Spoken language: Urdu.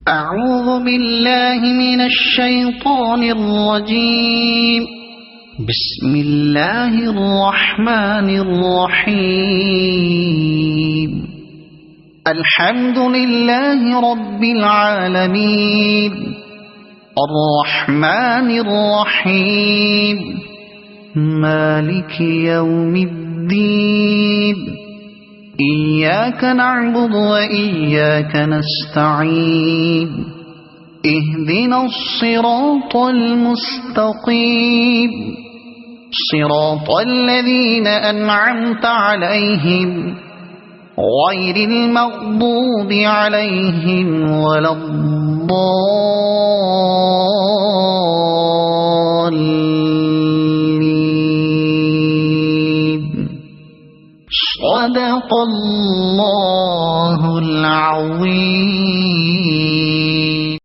أعوذ بالله من الشيطان الرجيم. بسم الله الرحمن الرحيم. الحمد لله رب العالمين الرحمن الرحيم مالك يوم الدين إياك نعبد وإياك نستعين اهدنا الصراط المستقيم صراط الذين أنعمت عليهم غير المغضوب عليهم ولا الضالين. صدق الله العظيم.